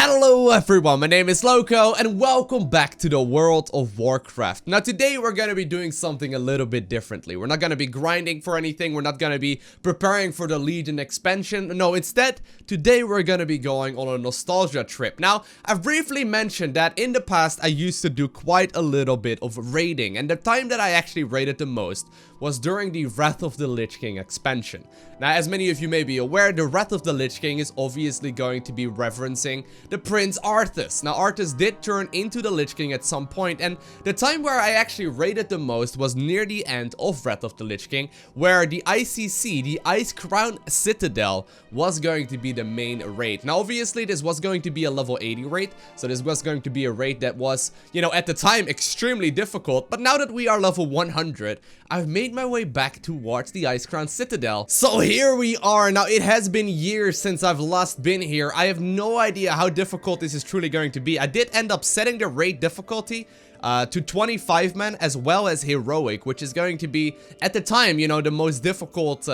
Hello everyone, my name is Lowko and welcome back to the World of Warcraft. Now today we're gonna be doing something a little bit differently. We're not gonna be grinding for anything, we're not gonna be preparing for the Legion expansion. No, instead, today we're gonna be going on a nostalgia trip. Now, I've briefly mentioned that in the past I used to do quite a little bit of raiding, and the time that I actually raided the most was during the Wrath of the Lich King expansion. Now, as many of you may be aware, the Wrath of the Lich King is obviously going to be referencing the Prince Arthas. Now, Arthas did turn into the Lich King at some point, and the time where I actually raided the most was near the end of Wrath of the Lich King, where the ICC, the Icecrown Citadel, was going to be the main raid. Now, obviously, this was going to be a level 80 raid, so this was going to be a raid that was, you know, at the time, extremely difficult, but now that we are level 100, I've made my way back towards the Icecrown Citadel. So here we are. Now, it has been years since I've last been here. I have no idea how difficult this is truly going to be. I did end up setting the raid difficulty to 25 man as well as heroic, which is going to be at the time, you know, the most difficult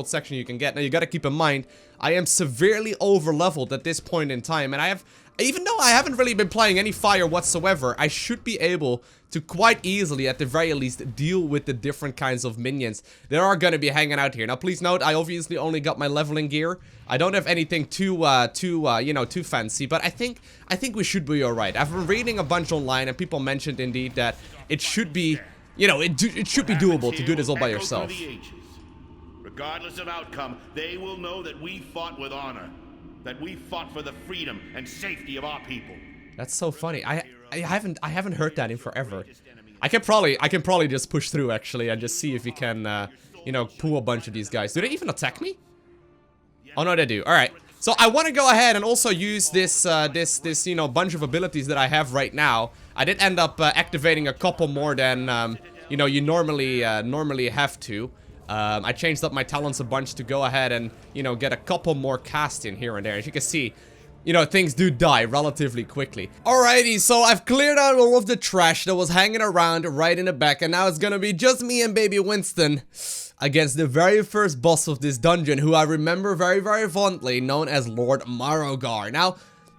section you can get. Now you got to keep in mind, I am severely over leveled at this point in time, and even though I haven't really been playing any fire whatsoever, I should be able to quite easily, at the very least, deal with the different kinds of minions that are going to be hanging out here. Now, please note, I obviously only got my leveling gear. I don't have anything too fancy, but I think we should be alright. I've been reading a bunch online, and people mentioned indeed that it should be, you know, it should be doable to do this all by yourself. Regardless of outcome, they will know that we fought with honor, that we fought for the freedom and safety of our people. That's so funny. I haven't heard that in forever. I can probably just push through actually and just see if we can you know, pull a bunch of these guys. Do they even attack me? Oh no, they do. All right. So I want to go ahead and also use this you know, bunch of abilities that I have right now. I did end up activating a couple more than you know, you normally have to. I changed up my talents a bunch to go ahead and, you know, get a couple more casts in here and there. As you can see, you know, things do die relatively quickly. Alrighty, so I've cleared out all of the trash that was hanging around right in the back, and now it's gonna be just me and baby Winston against the very first boss of this dungeon, who I remember very, very fondly, known as Lord Marrogar. Now,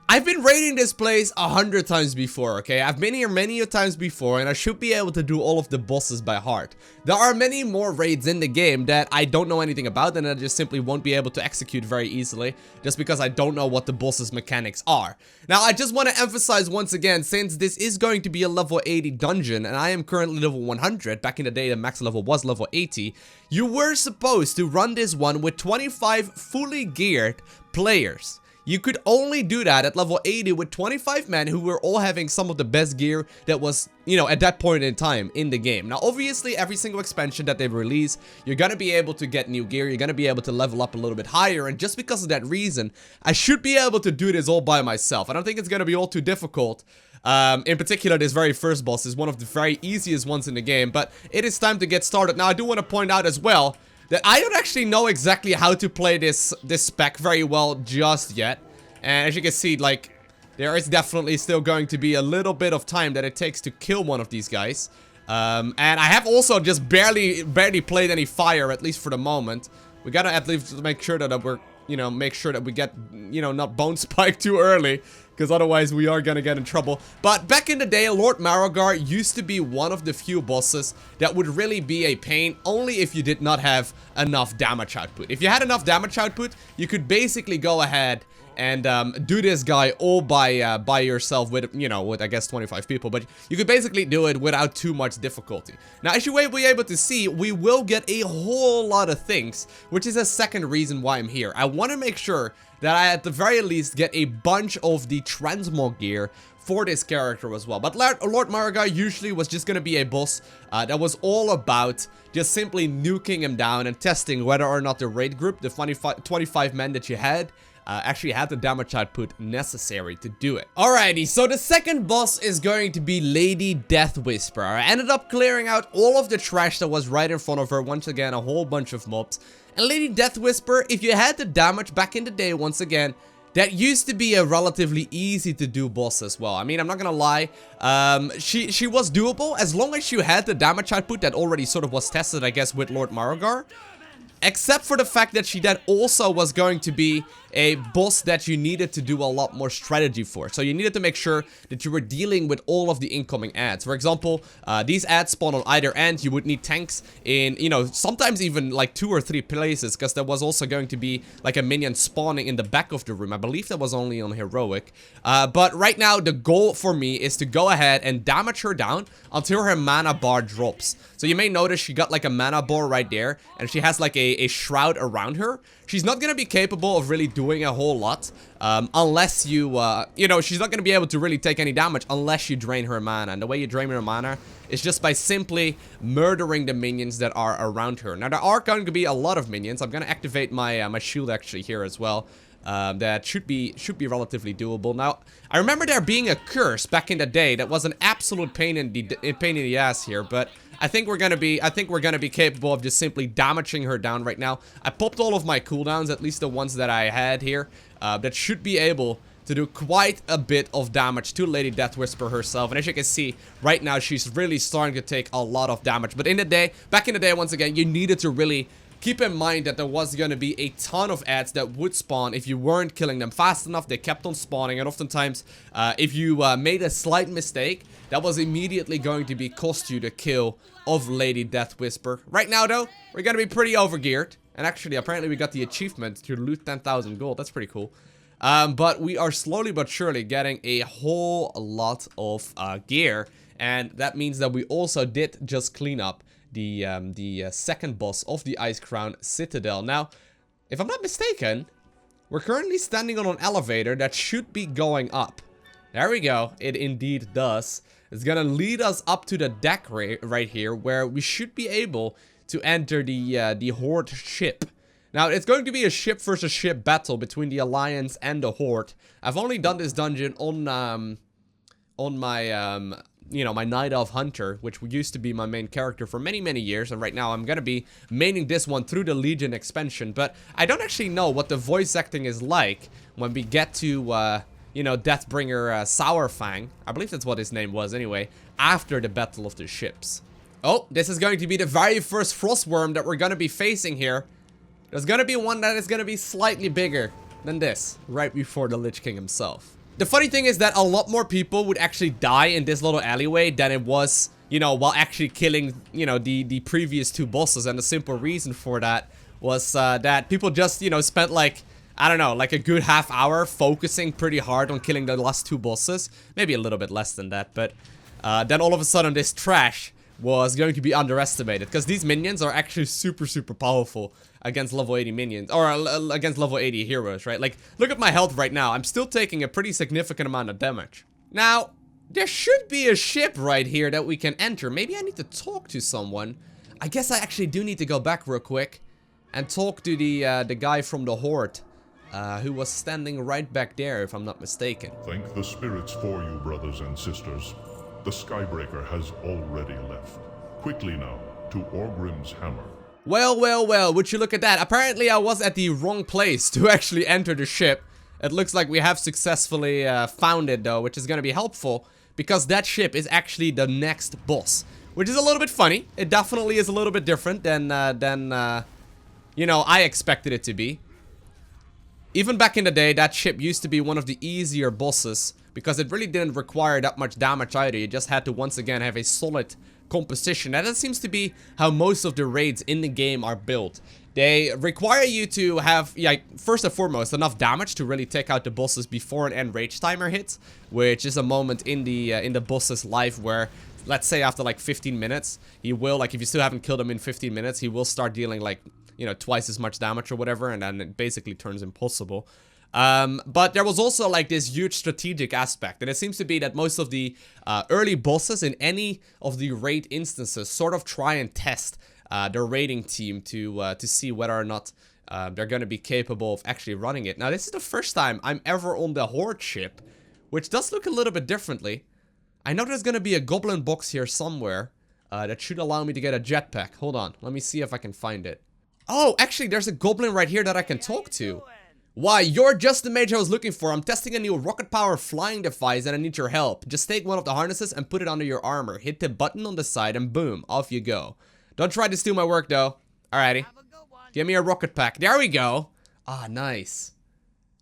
I've been raiding this place 100 times before, okay? I've been here many a times before, and I should be able to do all of the bosses by heart. There are many more raids in the game that I don't know anything about, and I just simply won't be able to execute very easily, just because I don't know what the boss's mechanics are. Now, I just want to emphasize once again, since this is going to be a level 80 dungeon, and I am currently level 100, back in the day the max level was level 80, you were supposed to run this one with 25 fully geared players. You could only do that at level 80 with 25 men who were all having some of the best gear that was, you know, at that point in time in the game. Now, obviously, every single expansion that they release, you're gonna be able to get new gear, you're gonna be able to level up a little bit higher, and just because of that reason, I should be able to do this all by myself. I don't think it's gonna be all too difficult. In particular, this very first boss is one of the very easiest ones in the game, but it is time to get started. Now, I do want to point out as well that I don't actually know exactly how to play this spec very well just yet. And as you can see, like, there is definitely still going to be a little bit of time that it takes to kill one of these guys. And I have also just barely played any fire, at least for the moment. We gotta at least make sure that we're, you know, make sure that we get, you know, not bone spiked too early, because otherwise we are gonna get in trouble. But back in the day, Lord Marrogar used to be one of the few bosses that would really be a pain, only if you did not have enough damage output. If you had enough damage output, you could basically go ahead and do this guy all by yourself with, you know, with I guess 25 people, but you could basically do it without too much difficulty. Now, as you will be able to see, we will get a whole lot of things, which is a second reason why I'm here. I want to make sure that I at the very least get a bunch of the transmog gear for this character as well. But Lord Marrogar usually was just gonna be a boss that was all about just simply nuking him down and testing whether or not the raid group, the 25 men that you had, actually had the damage output necessary to do it. Alrighty, so the second boss is going to be Lady Death Whisperer. I ended up clearing out all of the trash that was right in front of her. Once again, a whole bunch of mobs. And Lady Death Whisperer, if you had the damage back in the day, once again, that used to be a relatively easy to do boss as well. I mean, I'm not gonna lie, she was doable as long as you had the damage output that already sort of was tested, I guess, with Lord Marrogar. Except for the fact that she then also was going to be a boss that you needed to do a lot more strategy for. So you needed to make sure that you were dealing with all of the incoming adds. For example, these adds spawn on either end. You would need tanks in, you know, sometimes even like 2 or 3 places, because there was also going to be like a minion spawning in the back of the room. I believe that was only on heroic. But right now the goal for me is to go ahead and damage her down until her mana bar drops. So you may notice she got like a mana bar right there, and she has like a shroud around her. She's not gonna be capable of really doing a whole lot, unless you, you know, she's not gonna be able to really take any damage unless you drain her mana. And the way you drain her mana is just by simply murdering the minions that are around her. Now, there are going to be a lot of minions. I'm gonna activate my my shield actually here as well. That should be relatively doable. Now, I remember there being a curse back in the day that was an absolute pain in the ass here, but I think we're gonna be capable of just simply damaging her down right now. I popped all of my cooldowns, at least the ones that I had here. That should be able to do quite a bit of damage to Lady Deathwhisper herself. And as you can see, right now she's really starting to take a lot of damage. But back in the day, once again, you needed to really keep in mind that there was going to be a ton of adds that would spawn if you weren't killing them fast enough. They kept on spawning, and oftentimes, if you made a slight mistake, that was immediately going to be cost you the kill of Lady Deathwhisper. Right now, though, we're going to be pretty overgeared. And actually, apparently we got the achievement to loot 10,000 gold. That's pretty cool. But we are slowly but surely getting a whole lot of gear. And that means that we also did just clean up the second boss of the Icecrown Citadel. Now, if I'm not mistaken, we're currently standing on an elevator that should be going up. There we go. It indeed does. It's gonna lead us up to the deck right here, where we should be able to enter the Horde ship. Now, it's going to be a ship versus ship battle between the Alliance and the Horde. I've only done this dungeon on my you know, my Night Elf Hunter, which used to be my main character for many, many years. And right now I'm gonna be maining this one through the Legion expansion. But I don't actually know what the voice acting is like when we get to, you know, Deathbringer Sourfang. I believe that's what his name was anyway, after the Battle of the Ships. Oh, this is going to be the very first Frostworm that we're gonna be facing here. There's gonna be one that is gonna be slightly bigger than this, right before the Lich King himself. The funny thing is that a lot more people would actually die in this little alleyway than it was, you know, while actually killing, you know, the previous 2 bosses. And the simple reason for that was that people just, you know, spent like, I don't know, like a good half hour focusing pretty hard on killing the last 2 bosses. Maybe a little bit less than that, but then all of a sudden this trash was going to be underestimated, because these minions are actually super powerful against level 80 minions, or against level 80 heroes, right? Like, look at my health right now. I'm still taking a pretty significant amount of damage. Now, there should be a ship right here that we can enter. Maybe I need to talk to someone. I guess I actually do need to go back real quick and talk to the guy from the Horde, who was standing right back there, if I'm not mistaken. Thank the spirits for you, brothers and sisters. The Skybreaker has already left. Quickly now, to Orgrim's Hammer. Well, would you look at that? Apparently I was at the wrong place to actually enter the ship. It looks like we have successfully found it though, which is gonna be helpful, because that ship is actually the next boss. Which is a little bit funny. It definitely is a little bit different than you know, I expected it to be. Even back in the day, that ship used to be one of the easier bosses, because it really didn't require that much damage either. You just had to once again have a solid composition. And that seems to be how most of the raids in the game are built. They require you to have, first and foremost, enough damage to really take out the bosses before an end rage timer hits, which is a moment in the boss's life where, let's say after like 15 minutes, he will, like if you still haven't killed him in 15 minutes, he will start dealing like, you know, twice as much damage or whatever, and then it basically turns impossible. But there was also like this huge strategic aspect, and it seems to be that most of the early bosses in any of the raid instances sort of try and test their raiding team to see whether or not they're going to be capable of actually running it. Now, this is the first time I'm ever on the Horde ship, which does look a little bit differently. I know there's going to be a goblin box here somewhere that should allow me to get a jetpack. Hold on, let me see if I can find it. Oh, actually, there's a goblin right here that I can talk to. Why, you're just the mage I was looking for. I'm testing a new rocket power flying device and I need your help. Just take one of the harnesses and put it under your armor. Hit the button on the side and boom, off you go. Don't try to steal my work though. Alrighty. Give me a rocket pack. There we go. Ah, nice.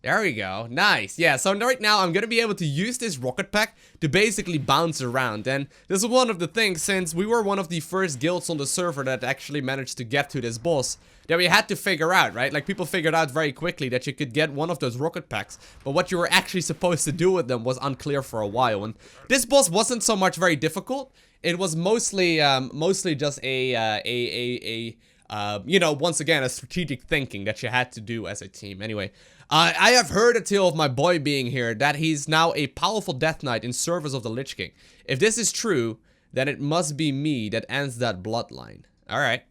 There we go. Nice. Yeah, so right now I'm gonna be able to use this rocket pack to basically bounce around. And this is one of the things, since we were one of the first guilds on the server that actually managed to get to this boss, that we had to figure out, right? Like, people figured out very quickly that you could get one of those rocket packs, but what you were actually supposed to do with them was unclear for a while. And this boss wasn't so much very difficult. It was mostly just you know, once again, a strategic thinking that you had to do as a team. Anyway, I have heard a tale of my boy being here, that he's now a powerful Death Knight in service of the Lich King. If this is true, then it must be me that ends that bloodline. Alright.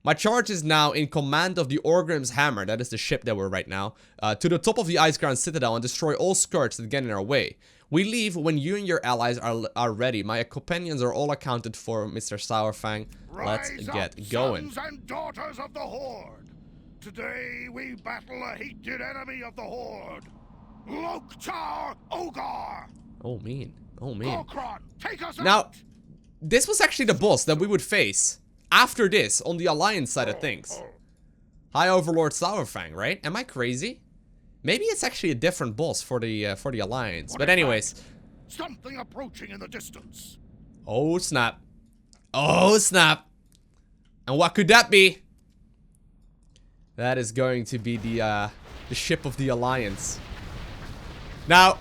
My charge is now in command of the Orgrim's Hammer, that is the ship that we're right now, to the top of the Icecrown Citadel and destroy all scourge that get in our way. We leave when you and your allies are ready. My companions are all accounted for, Mr. Sourfang. Let's get going. Sons and daughters of the Horde. Today we battle a hated enemy of the Horde, Loktar Ogar. Oh man, oh man. Icecrown, take us Now, out. this was actually the boss that we would face after this on the Alliance side of things. High Overlord Sourfang, right? Am I crazy? Maybe it's actually a different boss for the Alliance. But anyways, Something approaching in the distance. oh snap. Oh snap. And what could that be? That is going to be the ship of the Alliance. Now,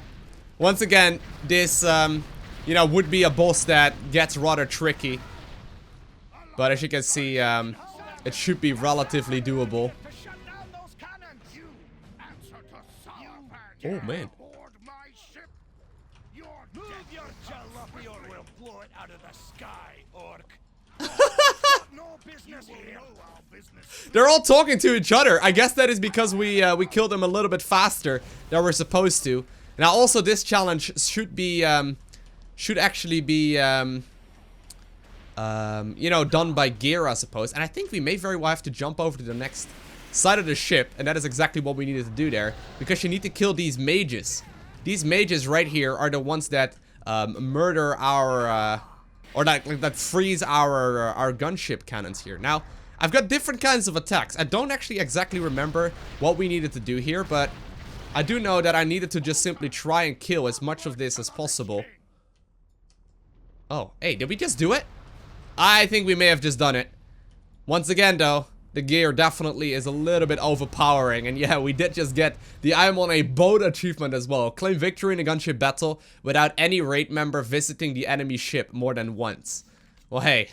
once again, this you know, would be a boss that gets rather tricky. But as you can see, it should be relatively doable. Oh man. They're all talking to each other. I guess that is because we killed them a little bit faster than we're supposed to. Now also this challenge should be should actually be you know, done by gear, I suppose. And I think we may very well have to jump over to the next side of the ship, and that is exactly what we needed to do there, because you need to kill these mages. These mages right here are the ones that murder our or that freeze our gunship cannons here. Now, I've got different kinds of attacks. I don't actually exactly remember what we needed to do here, but I do know that I needed to just simply try and kill as much of this as possible. Oh, hey, did we just do it? I think we may have just done it. Once again, though, the gear definitely is a little bit overpowering. And yeah, we did just get the I am on a boat achievement as well. Claim victory in a gunship battle without any raid member visiting the enemy ship more than once. Well, hey,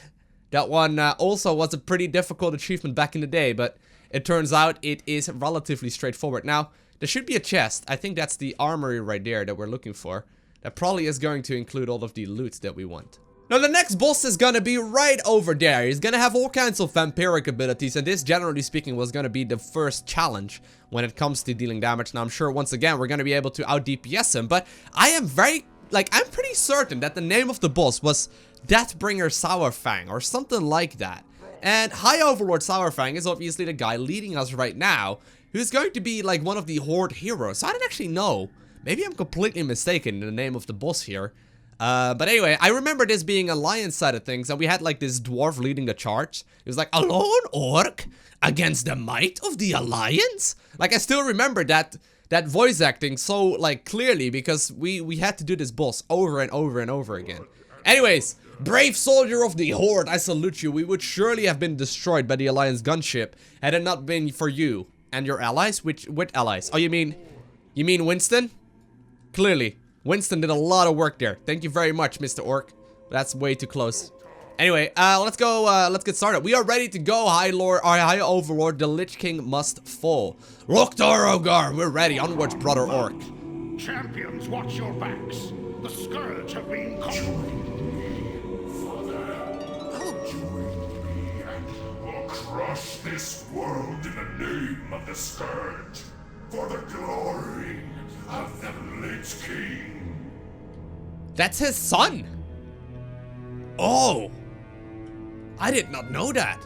that one also was a pretty difficult achievement back in the day, but it turns out it is relatively straightforward. Now, there should be a chest. I think that's the armory right there that we're looking for. That probably is going to include all of the loot that we want. Now, the next boss is gonna be right over there. He's gonna have all kinds of vampiric abilities, and this, generally speaking, was gonna be the first challenge when it comes to dealing damage. Now, I'm sure, once again, we're gonna be able to out-DPS him, but I am I'm pretty certain that the name of the boss was Deathbringer Sourfang, or something like that. And High Overlord Sourfang is obviously the guy leading us right now, who's going to be, like, one of the Horde heroes. So I don't actually know. Maybe I'm completely mistaken in the name of the boss here. But anyway, I remember this being Alliance side of things, and we had like this dwarf leading the charge. He was like, a lone orc against the might of the Alliance? Like, I still remember that voice acting so, like, clearly, because we had to do this boss over and over and over again. Anyways, brave soldier of the Horde, I salute you. We would surely have been destroyed by the Alliance gunship had it not been for you and your allies. Which allies? Oh, you mean Winston? Clearly. Winston did a lot of work there. Thank you very much, Mr. Orc. That's way too close. Anyway, let's go, let's get started. We are ready to go, High Overlord. The Lich King must fall. Loktar Ogar, we're ready. Onwards, brother Orc. Champions, watch your backs. The scourge have been conquered. Join me and you will crush this world in the name of the Scourge, for the glory of the Lich King. That's his son. Oh, I did not know that.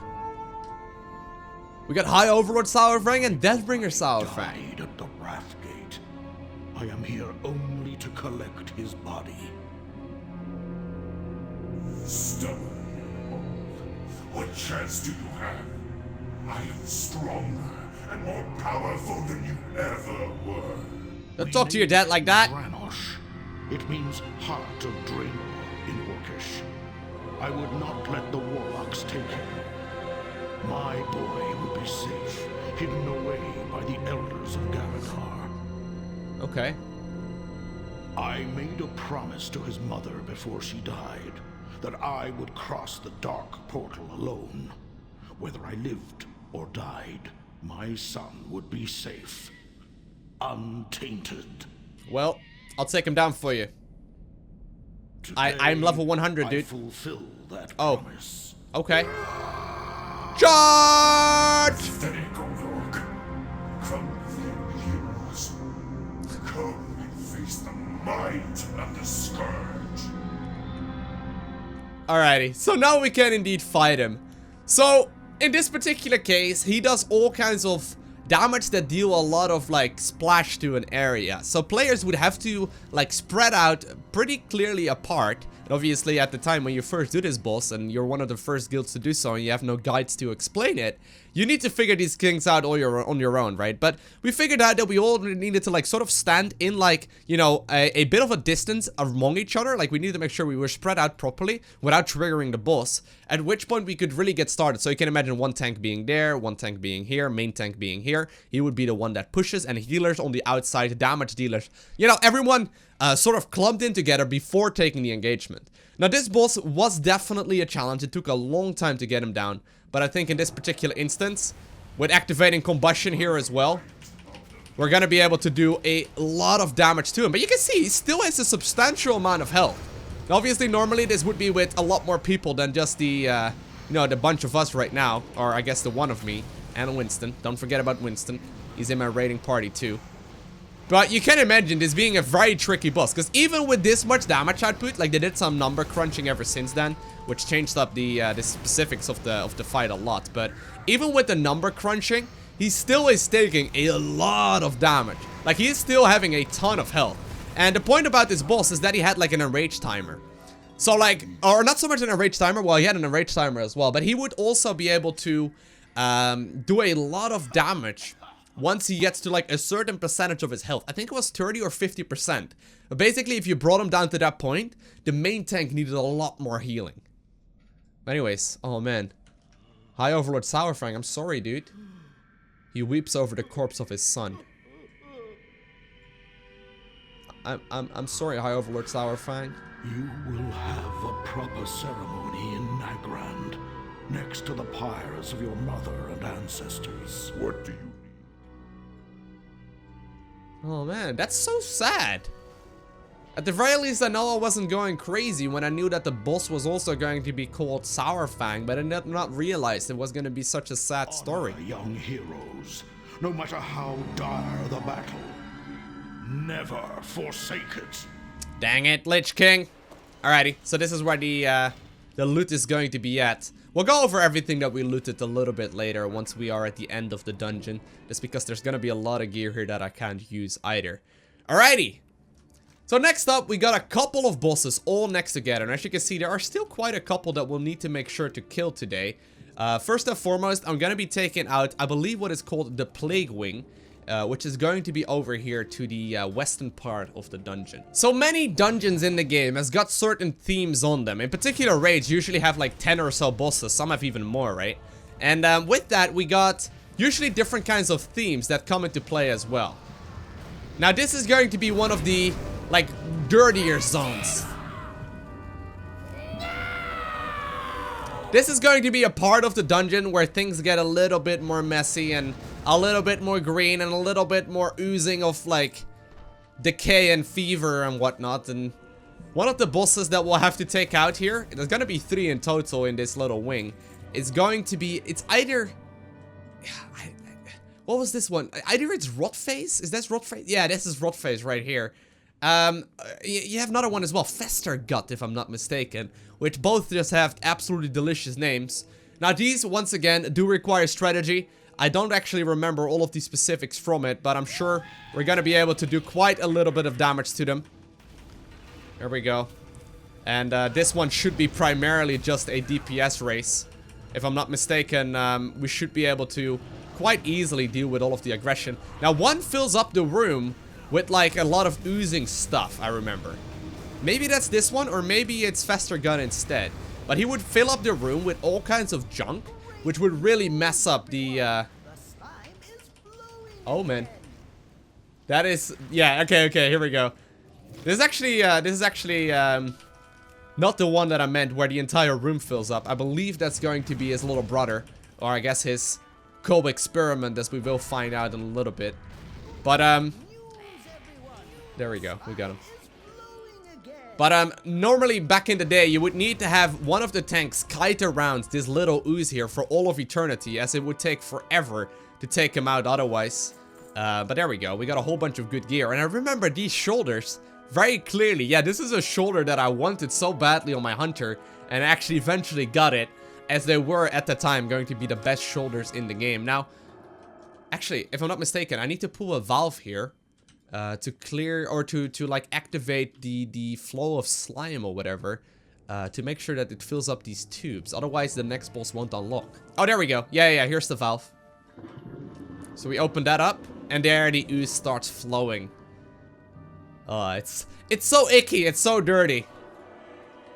We got High Overlord Sourfang and Deathbringer Sourfang. Died at the Wrathgate. I am here only to collect his body. Stubborn. What chance do you have? I am stronger and more powerful than you ever were. Don't talk to your dad like that. Dranosh. It means heart of Draenor in Orcish. I would not let the warlocks take him. My boy would be safe, hidden away by the elders of Garadar. Okay. I made a promise to his mother before she died, that I would cross the dark portal alone. Whether I lived or died, my son would be safe. Untainted. Well, I'll take him down for you. Today, I'm level 100, dude. I fulfill that Oh. promise. Okay. Charge! Steady, Goldork. Come, heroes. Come and face the might of the Scourge. Alrighty, so now we can indeed fight him. So, in this particular case, he does all kinds of damage that deal a lot of, like, splash to an area. So players would have to, like, spread out pretty clearly apart. And obviously, at the time when you first do this boss, and you're one of the first guilds to do so, and you have no guides to explain it, you need to figure these things out on your own, right? But we figured out that we all needed to, like, sort of stand in, like, you know, a bit of a distance among each other. Like, we needed to make sure we were spread out properly without triggering the boss, at which point we could really get started. So you can imagine one tank being there, one tank being here, main tank being here. He would be the one that pushes, and healers on the outside, damage dealers. You know, everyone sort of clumped in together before taking the engagement. Now, this boss was definitely a challenge. It took a long time to get him down. But I think in this particular instance, with activating combustion here as well, we're gonna be able to do a lot of damage to him. But you can see, he still has a substantial amount of health. Now, obviously, normally this would be with a lot more people than just the, you know, the bunch of us right now. Or I guess the one of me and Winston. Don't forget about Winston. He's in my raiding party too. But you can imagine this being a very tricky boss, because even with this much damage output, like they did some number crunching ever since then, which changed up the specifics of the fight a lot. But even with the number crunching, he still is taking a lot of damage. Like, he's still having a ton of health. And the point about this boss is that he had like an enrage timer. So like, or not so much an enrage timer, well, he had an enrage timer as well, but he would also be able to do a lot of damage once he gets to like a certain percentage of his health. I think it was 30 or 50%. But basically, if you brought him down to that point, the main tank needed a lot more healing. Anyways, oh man. High Overlord Sourfang, I'm sorry, dude. He weeps over the corpse of his son. I'm sorry, High Overlord Sourfang. You will have a proper ceremony in Nagrand, next to the pyres of your mother and ancestors. What do you need? Oh man, that's so sad. At the very least, I know I wasn't going crazy when I knew that the boss was also going to be called Sourfang, but I did not realize it was going to be such a sad story. Honor young heroes, no matter how dire the battle. Never forsake it. Dang it, Lich King. Alrighty, so this is where the loot is going to be at. We'll go over everything that we looted a little bit later once we are at the end of the dungeon. Just because there's gonna be a lot of gear here that I can't use either. Alrighty. So next up, we got a couple of bosses all next together. And as you can see, there are still quite a couple that we'll need to make sure to kill today. First and foremost, I'm gonna be taking out, I believe, what is called the Plague Wing. Which is going to be over here to the western part of the dungeon. So many dungeons in the game has got certain themes on them. In particular, raids usually have like 10 or so bosses. Some have even more, right? And with that, we got usually different kinds of themes that come into play as well. Now, this is going to be one of the, like, dirtier zones. This is going to be a part of the dungeon where things get a little bit more messy and a little bit more green and a little bit more oozing of, like, decay and fever and whatnot. And one of the bosses that we'll have to take out here, there's going to be 3 in total in this little wing, is going to be, it's either, what was this one? Either it's Rotface? Is this Rotface? Yeah, this is Rotface right here. You have another one as well, Fester Gut, if I'm not mistaken, which both just have absolutely delicious names. Now, these, once again, do require strategy. I don't actually remember all of the specifics from it, but I'm sure we're gonna be able to do quite a little bit of damage to them. There we go. And this one should be primarily just a DPS race. If I'm not mistaken, we should be able to quite easily deal with all of the aggression. Now, one fills up the room with like a lot of oozing stuff, I remember. Maybe that's this one, or maybe it's Fester Gun instead. But he would fill up the room with all kinds of junk, which would really mess up the, Oh, man. That is... Yeah, okay, here we go. This is actually, not the one that I meant where the entire room fills up. I believe that's going to be his little brother. Or I guess his co-experiment, as we will find out in a little bit. But, there we go. We got him. But, normally back in the day, you would need to have one of the tanks kite around this little ooze here for all of eternity, as it would take forever to take him out otherwise. But there we go. We got a whole bunch of good gear. And I remember these shoulders very clearly. Yeah, this is a shoulder that I wanted so badly on my hunter, and actually eventually got it, as they were at the time going to be the best shoulders in the game. Now, actually, if I'm not mistaken, I need to pull a valve here. To clear, or to like activate the flow of slime or whatever, to make sure that it fills up these tubes. Otherwise, the next boss won't unlock. Oh, there we go. Yeah, here's the valve. So we open that up, and there the ooze starts flowing. It's so icky. It's so dirty.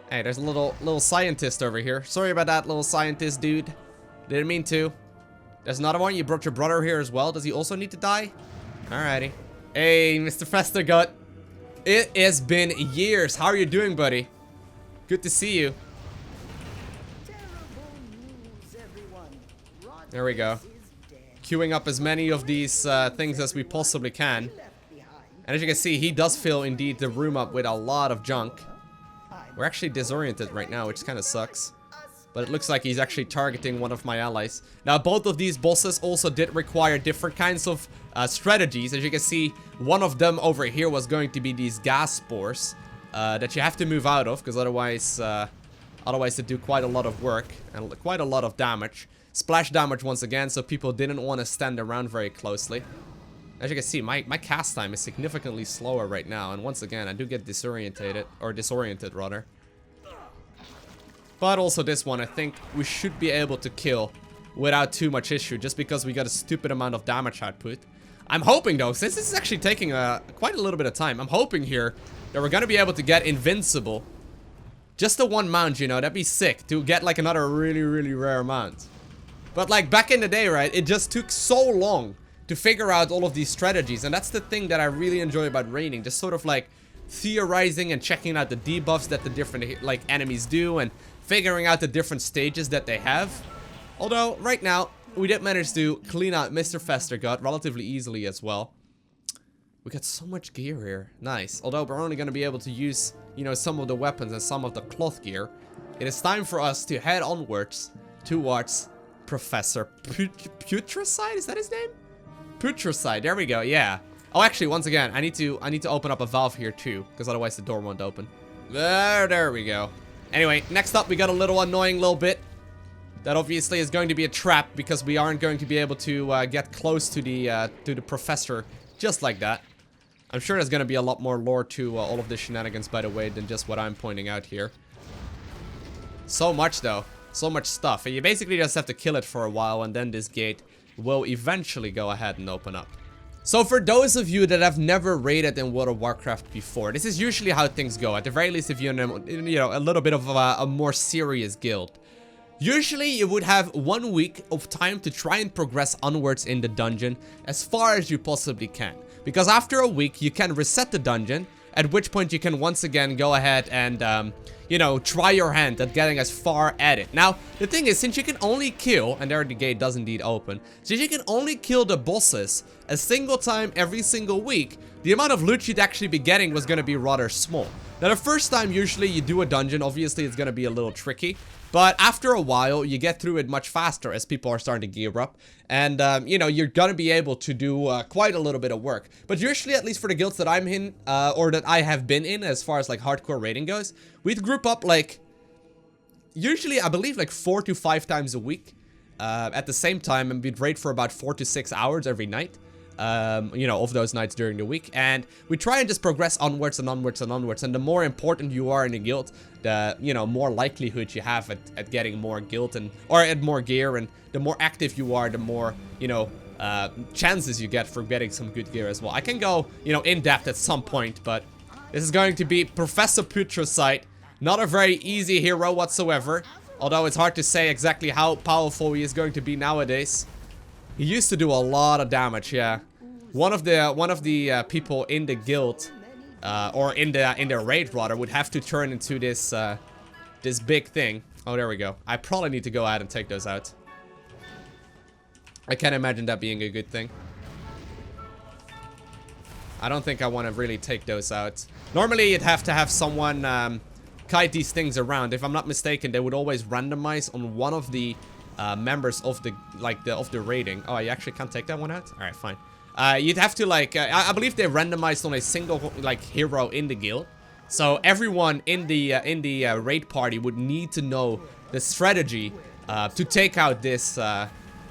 Hey, there's a little scientist over here. Sorry about that, little scientist dude. Didn't mean to. There's another one. You brought your brother here as well. Does he also need to die? Alrighty. Hey, Mr. Festergut. It has been years. How are you doing, buddy? Good to see you. There we go. Queuing up as many of these things as we possibly can. And as you can see, he does fill indeed the room up with a lot of junk. We're actually disoriented right now, which kind of sucks. But it looks like he's actually targeting one of my allies. Now, both of these bosses also did require different kinds of strategies. As you can see, one of them over here was going to be these gas spores that you have to move out of, because otherwise they do quite a lot of work and quite a lot of damage. Splash damage once again, so people didn't want to stand around very closely. As you can see, my cast time is significantly slower right now, and once again, I do get disoriented rather. But also this one, I think we should be able to kill without too much issue, just because we got a stupid amount of damage output. I'm hoping though, since this is actually taking quite a little bit of time, I'm hoping here that we're gonna be able to get invincible. Just the one mount, you know, that'd be sick, to get like another really, really rare mount. But like back in the day, right, it just took so long to figure out all of these strategies, and that's the thing that I really enjoy about raiding, just sort of like theorizing and checking out the debuffs that the different like enemies do, and figuring out the different stages that they have. Although, right now, we did manage to clean out Mr. Festergut relatively easily as well. We got so much gear here. Nice. Although, we're only going to be able to use, you know, some of the weapons and some of the cloth gear. It is time for us to head onwards towards Professor Putricide? Is that his name? Putricide. There we go. Yeah. Oh, actually, once again, I need to open up a valve here too, because otherwise the door won't open. There we go. Anyway, next up we got a little annoying little bit. That obviously is going to be a trap, because we aren't going to be able to get close to the professor just like that. I'm sure there's going to be a lot more lore to all of the shenanigans, by the way, than just what I'm pointing out here. So much though. So much stuff. And you basically just have to kill it for a while, and then this gate will eventually go ahead and open up. So for those of you that have never raided in World of Warcraft before, this is usually how things go. At the very least, if you're in, you know, a little bit of a more serious guild. Usually, you would have 1 week of time to try and progress onwards in the dungeon as far as you possibly can. Because after a week, you can reset the dungeon, at which point you can once again go ahead and, you know, try your hand at getting as far at it. Now, the thing is, since you can only kill, and there the gate does indeed open, since you can only kill the bosses a single time every single week, the amount of loot you'd actually be getting was going to be rather small. Now, the first time usually you do a dungeon, obviously it's going to be a little tricky. But after a while, you get through it much faster as people are starting to gear up. And, you know, you're gonna be able to do quite a little bit of work. But usually, at least for the guilds that I'm in, or that I have been in, as far as, like, hardcore raiding goes, we'd group up, like, usually, I believe, like, 4 to 5 times a week. At the same time, and we'd raid for about 4 to 6 hours every night. You know, of those nights during the week, and we try and just progress onwards and onwards and onwards, and the more important you are in a guild, the, you know, more likelihood you have at getting more guild, and, or at more gear, and the more active you are, the more, you know, chances you get for getting some good gear as well. I can go, you know, in depth at some point, but this is going to be Professor Putricite. Not a very easy hero whatsoever, although it's hard to say exactly how powerful he is going to be nowadays. He used to do a lot of damage, yeah. One of the people in the guild, or in the raid rather, would have to turn into this this big thing. Oh, there we go. I probably need to go ahead and take those out. I can't imagine that being a good thing. I don't think I want to really take those out. Normally, you'd have to have someone kite these things around. If I'm not mistaken, they would always randomize on one of the members of the raiding. Oh, you actually can't take that one out? All right, fine. You'd have to like, I believe they randomized on a single like hero in the guild. So everyone in the raid party would need to know the strategy to take out this.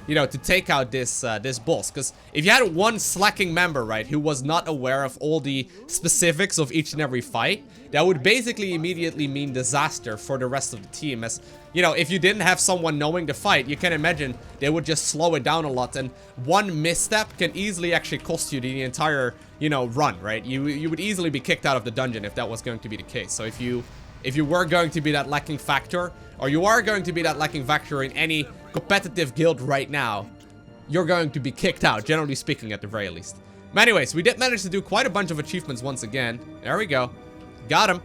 You know, to take out this boss. Because if you had one slacking member, right, who was not aware of all the specifics of each and every fight, that would basically immediately mean disaster for the rest of the team. As, you know, if you didn't have someone knowing the fight, you can imagine they would just slow it down a lot. And one misstep can easily actually cost you the entire, you know, run, right? You would easily be kicked out of the dungeon if that was going to be the case. So if you were going to be that lacking factor, or you are going to be that lacking factor in any competitive guild right now, you're going to be kicked out, generally speaking, at the very least. But anyways, we did manage to do quite a bunch of achievements once again. There we go. Got him.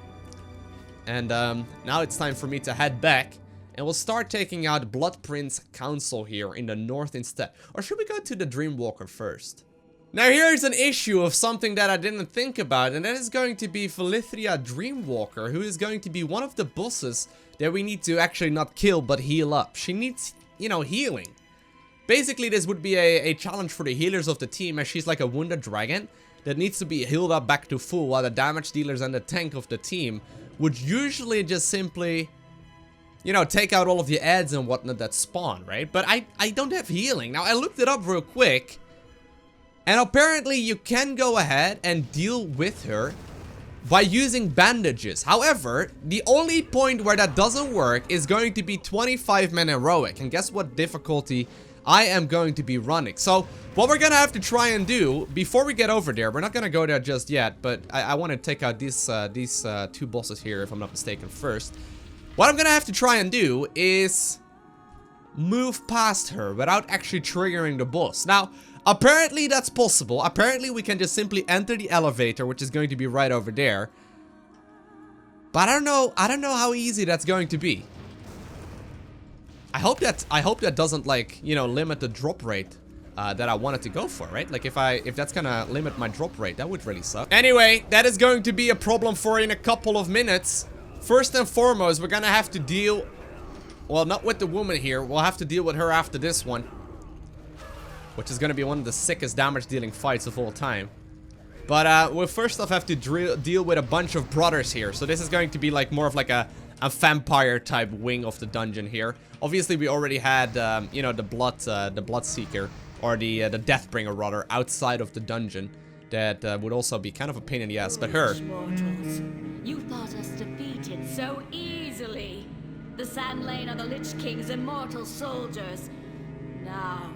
And now it's time for me to head back, and we'll start taking out Blood Prince Council here in the north instead. Or should we go to the Dreamwalker first? Now here's an issue of something that I didn't think about, and that is going to be Felithria Dreamwalker, who is going to be one of the bosses that we need to actually not kill but heal up. She needs, you know, healing. Basically, this would be a challenge for the healers of the team, as she's like a wounded dragon that needs to be healed up back to full, while the damage dealers and the tank of the team would usually just simply, you know, take out all of the adds and whatnot that spawn, right? But I don't have healing. Now, I looked it up real quick, and apparently you can go ahead and deal with her by using bandages. However, the only point where that doesn't work is going to be 25-man heroic. And guess what difficulty I am going to be running? So what we're gonna have to try and do before we get over there, we're not gonna go there just yet, but I want to take out these two bosses here, if I'm not mistaken, first. What I'm gonna have to try and do is move past her without actually triggering the boss. Now, apparently that's possible. Apparently we can just simply enter the elevator, which is going to be right over there. But I don't know how easy that's going to be. I hope that doesn't, like, you know, limit the drop rate that I wanted to go for, right? Like if that's gonna limit my drop rate, that would really suck. Anyway, that is going to be a problem for in a couple of minutes. First and foremost, we're gonna have to deal, well, not with the woman here. We'll have to deal with her after this one, which is going to be one of the sickest damage-dealing fights of all time. But we'll first off have to deal with a bunch of brothers here. So this is going to be like more of like a vampire-type wing of the dungeon here. Obviously, we already had, you know, the Blood Seeker, or the Deathbringer, rather, outside of the dungeon. That would also be kind of a pain in the ass. But her... Mortals, you thought us defeated so easily. The Sand Lane are the Lich King's immortal soldiers. Now,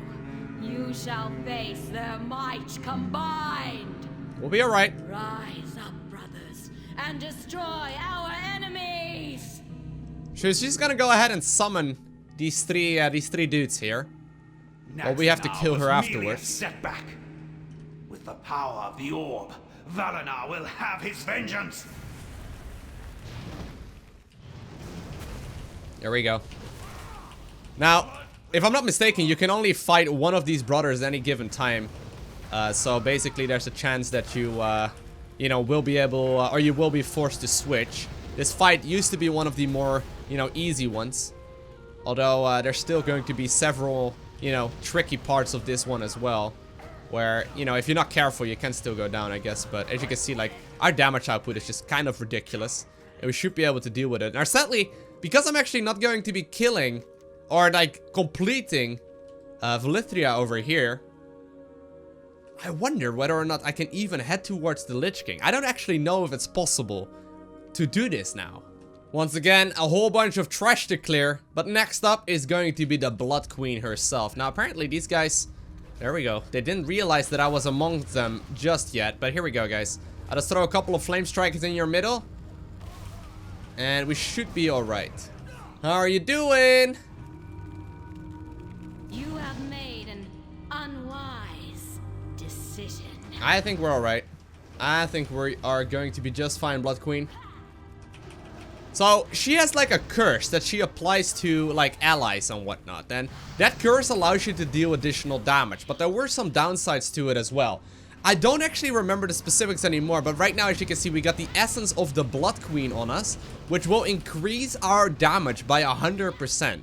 you shall face their might combined. We'll be alright. Rise up, brothers, and destroy our enemies. She's gonna go ahead and summon these three dudes here. Well, we have to kill her afterwards. Setback. With the power of the orb, Valenar will have his vengeance. There we go. Now, if I'm not mistaken, you can only fight one of these brothers at any given time. So basically, there's a chance that you, you know, will be able, or you will be forced to switch. This fight used to be one of the more, you know, easy ones. Although, there's still going to be several, you know, tricky parts of this one as well. Where, you know, if you're not careful, you can still go down, I guess. But as you can see, like, our damage output is just kind of ridiculous. And we should be able to deal with it. Now, sadly, because I'm actually not going to be killing or, like, completing Felithria over here, I wonder whether or not I can even head towards the Lich King. I don't actually know if it's possible to do this now. Once again, a whole bunch of trash to clear, but next up is going to be the Blood Queen herself. Now, apparently these guys There we go. They didn't realize that I was among them just yet, but here we go, guys. I'll just throw a couple of flame strikers in your middle. And we should be alright. How are you doing? You have made an unwise decision. I think we're alright. I think we are going to be just fine, Blood Queen. So, she has like a curse that she applies to like allies and whatnot. And that curse allows you to deal additional damage. But there were some downsides to it as well. I don't actually remember the specifics anymore, but right now, as you can see, we got the essence of the Blood Queen on us, which will increase our damage by 100%.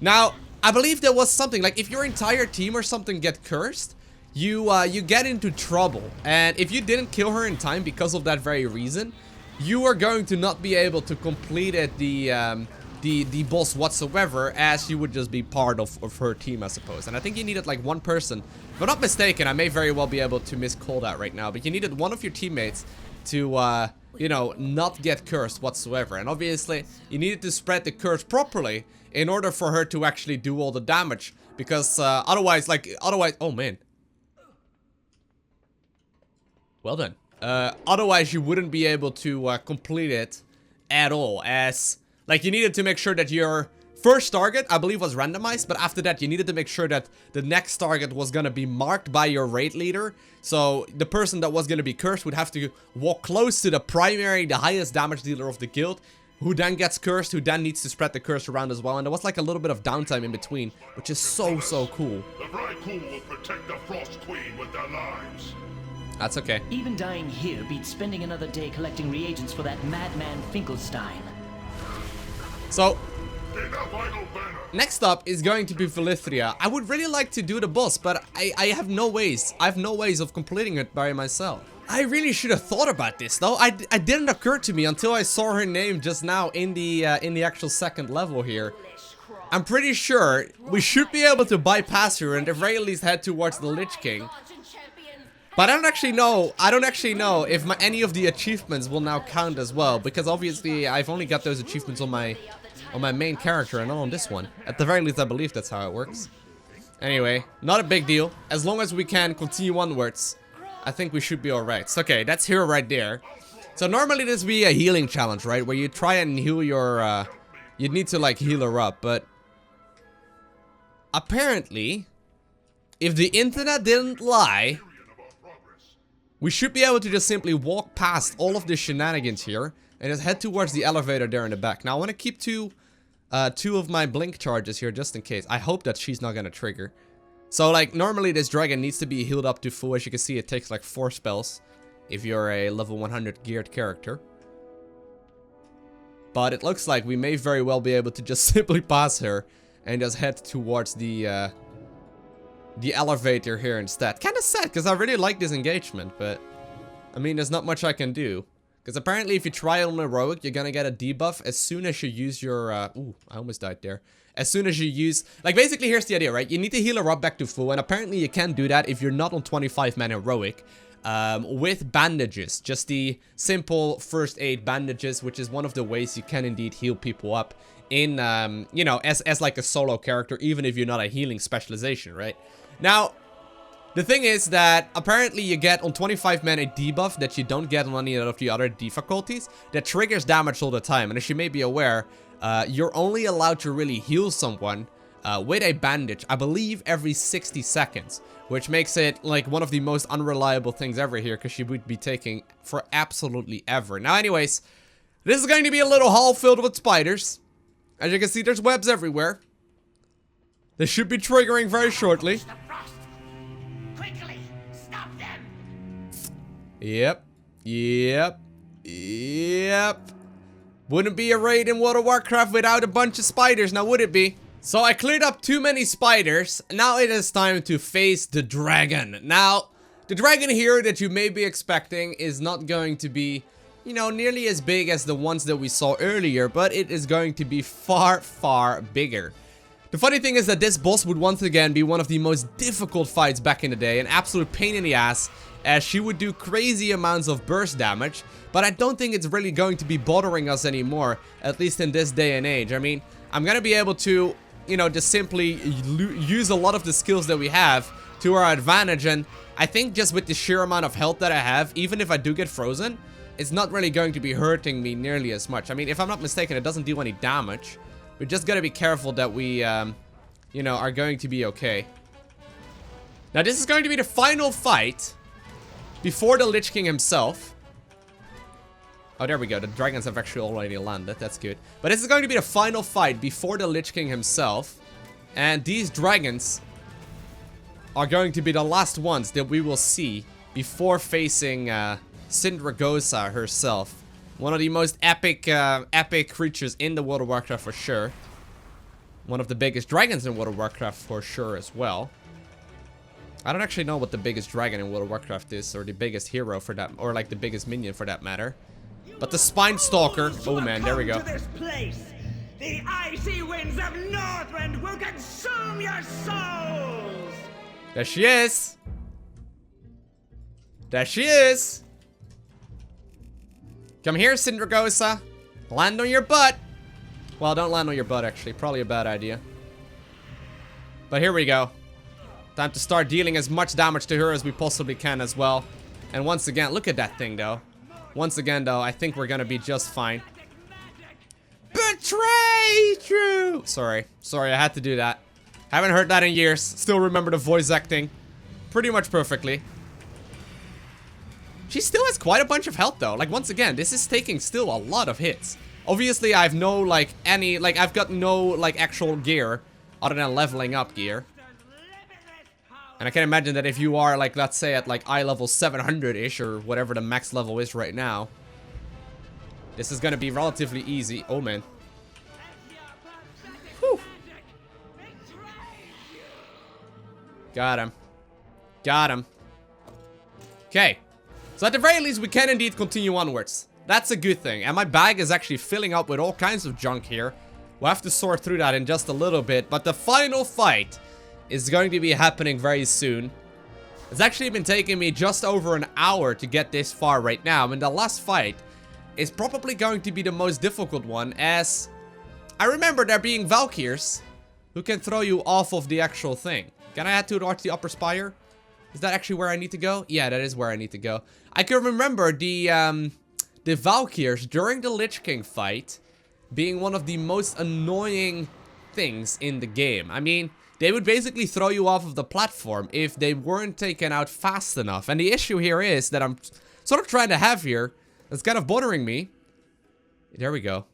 Now, I believe there was something, like if your entire team or something get cursed, you get into trouble. And if you didn't kill her in time because of that very reason, you are going to not be able to complete it, the boss whatsoever, as you would just be part of her team, I suppose. And I think you needed like one person. If I'm not mistaken, I may very well be able to miscall that right now, but you needed one of your teammates to, you know, not get cursed whatsoever. And obviously, you needed to spread the curse properly in order for her to actually do all the damage. Because otherwise, oh man. Well done. Otherwise, you wouldn't be able to complete it at all, as like you needed to make sure that your first target, I believe, was randomized, but after that you needed to make sure that the next target was gonna be marked by your raid leader. So the person that was gonna be cursed would have to walk close to the primary, the highest damage dealer of the guild, who then gets cursed, who then needs to spread the curse around as well. And there was like a little bit of downtime in between, which is so cool. The Vrykul will protect the Frost Queen with their lives. That's okay. Even dying here beats spending another day collecting reagents for that madman Finkelstein. So, next up is going to be Velithria. I would really like to do the boss, but I have no ways. I have no ways of completing it by myself. I really should have thought about this, though. It didn't occur to me until I saw her name just now in the actual second level here. I'm pretty sure we should be able to bypass her and at the very least head towards the Lich King. But I don't actually know if any of the achievements will now count as well, because obviously I've only got those achievements on my main character and not on this one. At the very least, I believe that's how it works. Anyway, not a big deal. As long as we can continue onwards, I think we should be alright. So, okay, that's here right there. So normally this would be a healing challenge, right? Where you try and heal your, you'd need to like heal her up, but apparently, if the internet didn't lie, we should be able to just simply walk past all of the shenanigans here and just head towards the elevator there in the back. Now, I want to keep two of my blink charges here just in case. I hope that she's not going to trigger. So, like, normally this dragon needs to be healed up to full. As you can see, it takes like 4 spells if you're a level 100 geared character. But it looks like we may very well be able to just simply pass her and just head towards the elevator here instead. Kinda sad, because I really like this engagement, but I mean, there's not much I can do. Because apparently if you try on heroic, you're gonna get a debuff as soon as you use your, ooh, I almost died there. As soon as you use, like basically here's the idea, right? You need to heal her up back to full, and apparently you can do that if you're not on 25-man heroic. With bandages, just the simple first aid bandages, which is one of the ways you can indeed heal people up in, you know, as like a solo character, even if you're not a healing specialization, right? Now, the thing is that apparently you get on 25-man a debuff that you don't get on any of the other difficulties that triggers damage all the time. And as you may be aware, you're only allowed to really heal someone with a bandage, I believe, every 60 seconds. Which makes it like one of the most unreliable things ever here, because she would be taking for absolutely ever. Now anyways, this is going to be a little hall filled with spiders. As you can see, there's webs everywhere. They should be triggering very shortly. Quickly, stop them. Yep. Wouldn't be a raid in World of Warcraft without a bunch of spiders, now would it be? So I cleared up too many spiders. Now it is time to face the dragon. Now, the dragon here that you may be expecting is not going to be, you know, nearly as big as the ones that we saw earlier, but it is going to be far, far bigger. The funny thing is that this boss would once again be one of the most difficult fights back in the day, an absolute pain in the ass, as she would do crazy amounts of burst damage, but I don't think it's really going to be bothering us anymore, at least in this day and age. I mean, I'm gonna be able to, you know, just simply use a lot of the skills that we have to our advantage. And I think just with the sheer amount of health that I have, even if I do get frozen, it's not really going to be hurting me nearly as much. I mean, if I'm not mistaken, it doesn't do any damage. We just gotta be careful that we, you know, are going to be okay. Now, this is going to be the final fight before the Lich King himself. Oh, there we go. The dragons have actually already landed. That's good. But this is going to be the final fight before the Lich King himself. And these dragons are going to be the last ones that we will see before facing Sindragosa herself. One of the most epic creatures in the World of Warcraft for sure. One of the biggest dragons in World of Warcraft for sure as well. I don't actually know what the biggest dragon in World of Warcraft is, or the biggest hero for that, or like the biggest minion for that matter. But the Spine Stalker, oh man, there we go. The icy winds of Northrend will consume your souls! There she is! There she is! Come here, Sindragosa. Land on your butt. Well, don't land on your butt, actually. Probably a bad idea. But here we go. Time to start dealing as much damage to her as we possibly can as well. And once again, look at that thing, though. Once again, though, I think we're gonna be just fine. Betray you! Sorry, I had to do that. Haven't heard that in years. Still remember the voice acting pretty much perfectly. She still has quite a bunch of health, though. Like, once again, this is taking still a lot of hits. Obviously, I have no, like, I've got no, like, actual gear other than leveling up gear. And I can imagine that if you are, like, let's say at, like, eye level 700-ish, or whatever the max level is right now, this is gonna be relatively easy. Oh, man. Whew. Got him. Got him. Okay. So at the very least, we can indeed continue onwards. That's a good thing. And my bag is actually filling up with all kinds of junk here. We'll have to sort through that in just a little bit. But the final fight is going to be happening very soon. It's actually been taking me just over an hour to get this far right now. And the last fight is probably going to be the most difficult one, as I remember there being Valkyrs who can throw you off of the actual thing. Can I head towards the upper spire? Is that actually where I need to go? Yeah, that is where I need to go. I can remember the Valkyrs during the Lich King fight being one of the most annoying things in the game. I mean, they would basically throw you off of the platform if they weren't taken out fast enough. And the issue here is that I'm sort of trying to have here, that's kind of bothering me. There we go.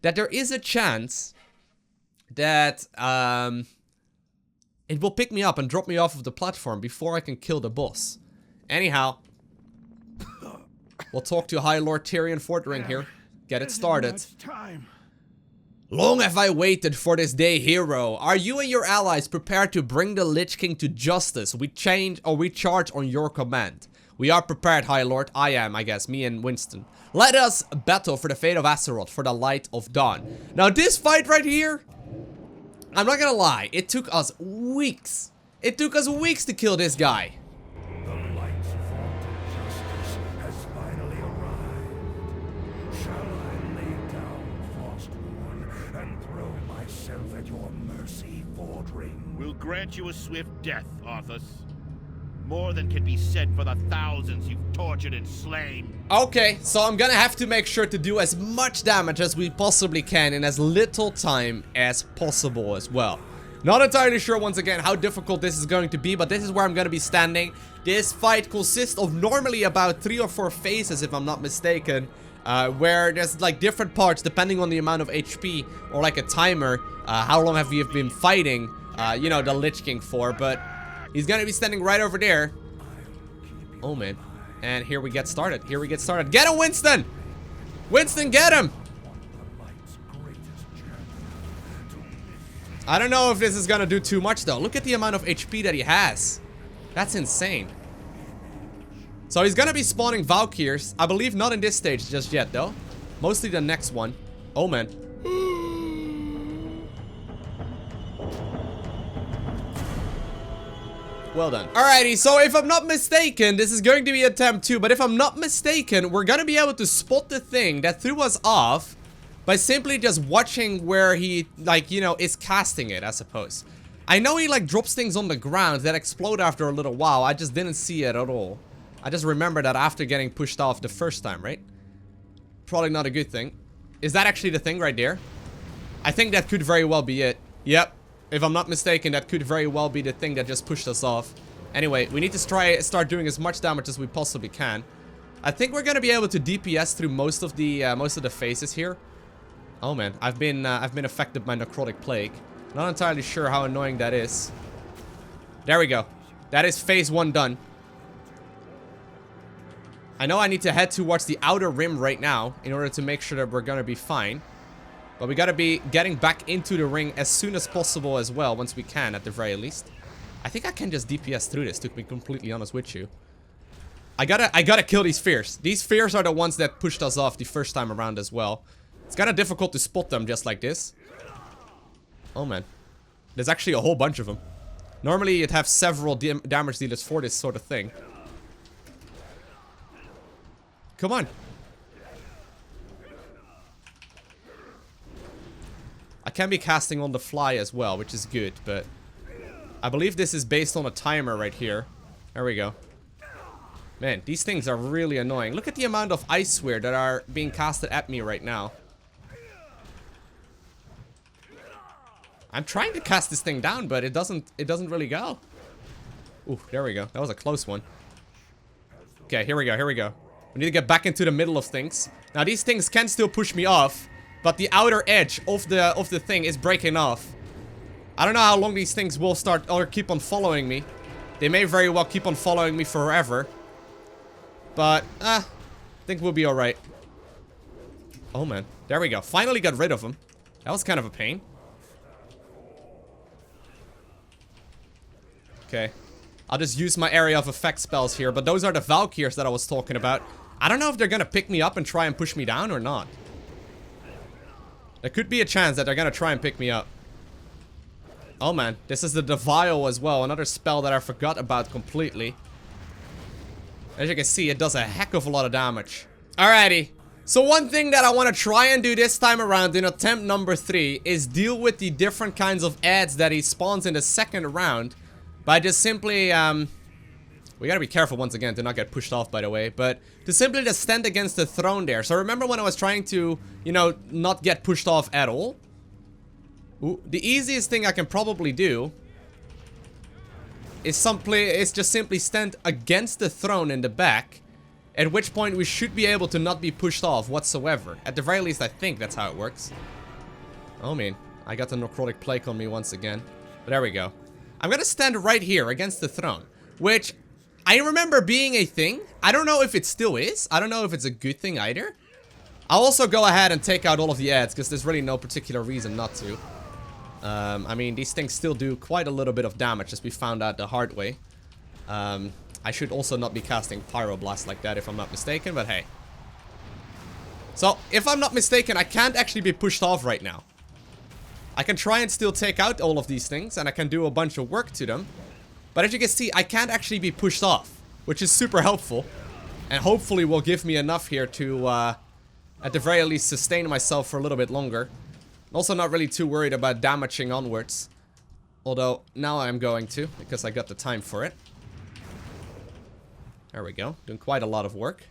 That there is a chance that it will pick me up and drop me off of the platform before I can kill the boss. Anyhow, we'll talk to High Lord Tyrion Fordring here. Get it started. Long have I waited for this day, hero. Are you and your allies prepared to bring the Lich King to justice? We charge on your command. We are prepared, High Lord. I am, I guess. Me and Winston. Let us battle for the fate of Azeroth, for the light of dawn. Now, this fight right here, I'm not gonna lie, it took us weeks. It took us weeks to kill this guy. The light's vaunted justice has finally arrived. Shall I lay down Frostborn and throw myself at your mercy, Fordring? We'll grant you a swift death, Arthas. More than can be said for the thousands you've tortured and slain. Okay, so I'm gonna have to make sure to do as much damage as we possibly can in as little time as possible as well. Not entirely sure, once again, how difficult this is going to be, but this is where I'm gonna be standing. This fight consists of normally about 3 or 4 phases, if I'm not mistaken, where there's like different parts depending on the amount of HP, or like a timer, how long have you been fighting, you know, the Lich King for, but he's gonna be standing right over there. Oh, man. And here we get started. Here we get started. Get him, Winston! Winston, get him! I don't know if this is gonna do too much, though. Look at the amount of HP that he has. That's insane. So he's gonna be spawning Valkyrs. I believe not in this stage just yet, though. Mostly the next one. Oh, man. Well done. Alrighty, so if I'm not mistaken, this is going to be attempt 2, but if I'm not mistaken, we're gonna be able to spot the thing that threw us off by simply just watching where he, like, you know, is casting it, I suppose. I know he like drops things on the ground that explode after a little while. I just didn't see it at all. I just remember that after getting pushed off the first time, right? Probably not a good thing. Is that actually the thing right there? I think that could very well be it. Yep. If I'm not mistaken, that could very well be the thing that just pushed us off. Anyway, we need to start doing as much damage as we possibly can. I think we're gonna be able to DPS through most of the phases here. Oh man, I've been affected by necrotic plague. Not entirely sure how annoying that is. There we go. That is phase 1 done. I know I need to head towards the outer rim right now in order to make sure that we're gonna be fine. But we gotta be getting back into the ring as soon as possible as well, once we can at the very least. I think I can just DPS through this, to be completely honest with you. I gotta kill these fears. These fears are the ones that pushed us off the first time around as well. It's kinda difficult to spot them just like this. Oh man. There's actually a whole bunch of them. Normally you'd have several damage dealers for this sort of thing. Come on. I can be casting on the fly as well, which is good, but I believe this is based on a timer right here. There we go. Man, these things are really annoying. Look at the amount of ice sphere that are being casted at me right now. I'm trying to cast this thing down, but it doesn't really go. Ooh, there we go. That was a close one. Okay, here we go, here we go. We need to get back into the middle of things. Now, these things can still push me off, but the outer edge of the thing is breaking off. I don't know how long these things will start or keep on following me. They may very well keep on following me forever. But, I think we'll be alright. Oh, man. There we go. Finally got rid of him. That was kind of a pain. Okay. I'll just use my area of effect spells here, but those are the Valkyries that I was talking about. I don't know if they're gonna pick me up and try and push me down or not. There could be a chance that they're gonna try and pick me up. Oh man, this is the Devile as well, another spell that I forgot about completely. As you can see, it does a heck of a lot of damage. Alrighty. So one thing that I want to try and do this time around in attempt number 3 is deal with the different kinds of adds that he spawns in the second round. By just simply, we gotta be careful once again to not get pushed off, by the way. But to simply just stand against the throne there. So remember when I was trying to, you know, not get pushed off at all? Ooh, the easiest thing I can probably do is just simply stand against the throne in the back. At which point we should be able to not be pushed off whatsoever. At the very least, I think that's how it works. Oh man, I got the necrotic plague on me once again. But there we go. I'm gonna stand right here against the throne, which I remember being a thing. I don't know if it still is. I don't know if it's a good thing either. I'll also go ahead and take out all of the ads because there's really no particular reason not to. I mean, these things still do quite a little bit of damage, as we found out the hard way. I should also not be casting Pyroblast like that if I'm not mistaken, but hey. So, if I'm not mistaken, I can't actually be pushed off right now. I can try and still take out all of these things, and I can do a bunch of work to them. But as you can see, I can't actually be pushed off, which is super helpful. And hopefully will give me enough here to, at the very least, sustain myself for a little bit longer. I'm also not really too worried about damaging onwards. Although, now I'm going to, because I got the time for it. There we go. Doing quite a lot of work.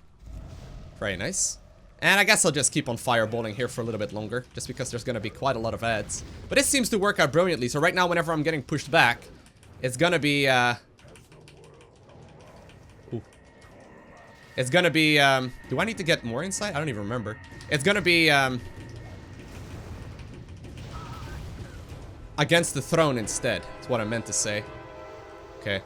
Very nice. And I guess I'll just keep on fireballing here for a little bit longer, just because there's going to be quite a lot of ads. But it seems to work out brilliantly. So right now, whenever I'm getting pushed back, it's going to be, Ooh. It's going to be, do I need to get more insight? I don't even remember. It's going to be, against the throne instead. That's what I meant to say. Okay.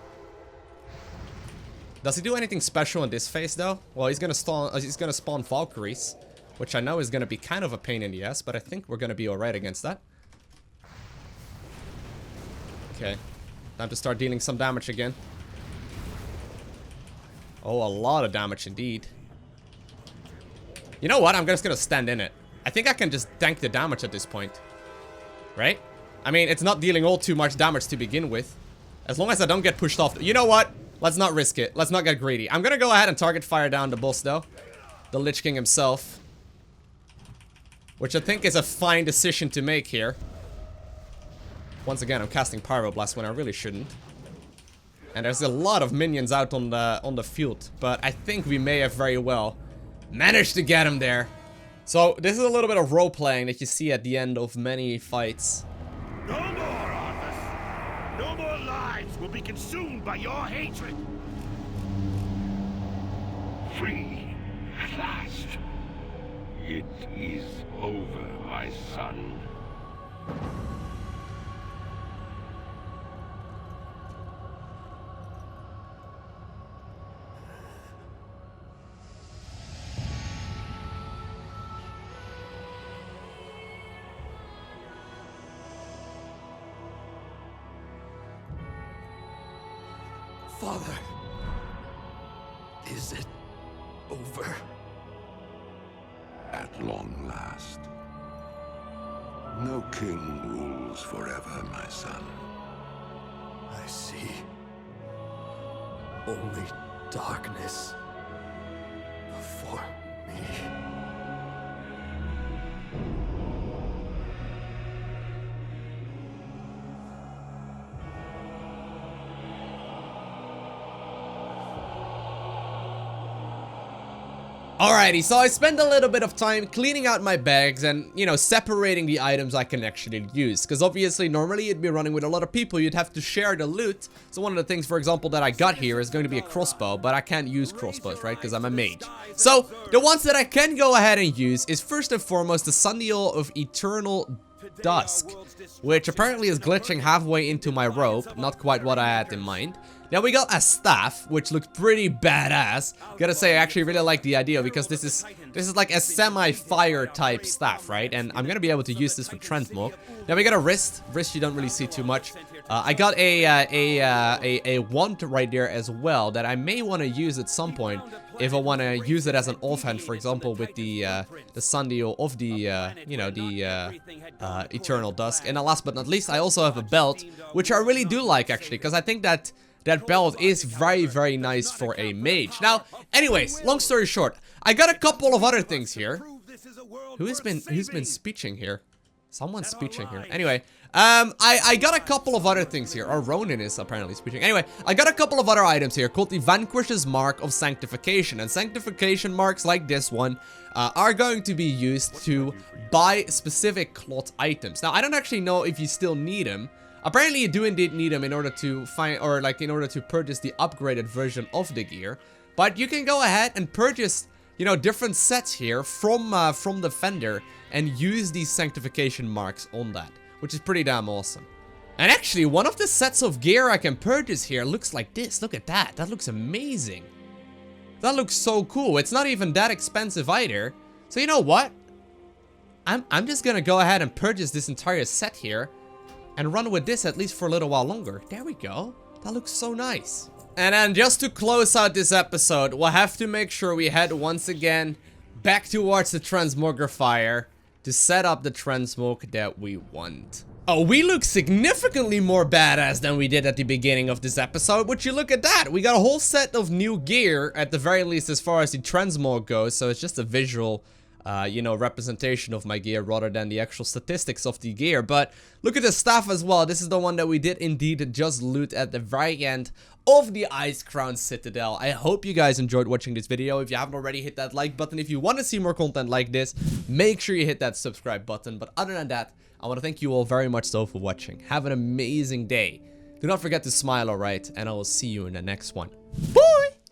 Does he do anything special in this phase though? Well, he's gonna spawn Valkyries, which I know is gonna be kind of a pain in the ass, but I think we're gonna be alright against that. Okay. Time to start dealing some damage again. Oh, a lot of damage indeed. You know what? I'm just gonna stand in it. I think I can just tank the damage at this point. Right? I mean, it's not dealing all too much damage to begin with. As long as I don't get pushed off. You know what? Let's not risk it. Let's not get greedy. I'm gonna go ahead and target fire down the boss though. The Lich King himself. Which I think is a fine decision to make here. Once again, I'm casting Pyroblast when I really shouldn't. And there's a lot of minions out on the field, but I think we may have very well managed to get him there. So this is a little bit of role playing that you see at the end of many fights. No more, Arthas! No more lives will be consumed by your hatred! Free at last. It is over, my son. Father, is it over? At long last. No king rules forever, my son. I see. Only darkness before me. Alrighty, so I spent a little bit of time cleaning out my bags and, you know, separating the items I can actually use. Because obviously, normally you'd be running with a lot of people, you'd have to share the loot. So one of the things, for example, that I got here is going to be a crossbow, but I can't use crossbows, right? Because I'm a mage. So, the ones that I can go ahead and use is first and foremost the Citadel of Eternal Dusk, which apparently is glitching halfway into my rope, not quite what I had in mind. Now we got a staff, which looks pretty badass. Gotta say, I actually really like the idea because this is like a semi-fire type staff, right? And I'm gonna be able to use this with transmog. Now we got a wrist. Wrist you don't really see too much. I got a wand right there as well that I may want to use at some point if I want to use it as an offhand, for example, with the Sundial of the Eternal Dusk. And last but not least, I also have a belt, which I really do like actually, because I think that belt is very, very nice for a mage. Now, anyways, long story short, I got a couple of other things here. Who's been speeching here? Someone's speeching here. Anyway, I got a couple of other things here. Or Ronin is apparently speeching. Anyway, I got a couple of other items here called the Vanquish's Mark of Sanctification. And Sanctification marks like this one are going to be used to buy specific cloth items. Now, I don't actually know if you still need them. Apparently you do indeed need them in order to find, or like in order to purchase the upgraded version of the gear. But you can go ahead and purchase, you know, different sets here from the vendor and use these sanctification marks on that, which is pretty damn awesome. And actually, one of the sets of gear I can purchase here looks like this. Look at that. That looks amazing. That looks so cool. It's not even that expensive either. So you know what? I'm just gonna go ahead and purchase this entire set here and run with this at least for a little while longer. There we go. That looks so nice. And then just to close out this episode, we'll have to make sure we head once again back towards the transmogrifier to set up the transmog that we want. Oh, we look significantly more badass than we did at the beginning of this episode. Would you look at that? We got a whole set of new gear, at the very least as far as the transmog goes. So it's just a visual you know, representation of my gear rather than the actual statistics of the gear. But look at the staff as well. This is the one that we did indeed just loot at the very end of the Icecrown Citadel. I hope you guys enjoyed watching this video. If you haven't already, hit that like button. If you want to see more content like this, make sure you hit that subscribe button. But other than that, I want to thank you all very much so for watching. Have an amazing day. Do not forget to smile, alright? And I will see you in the next one. Woo!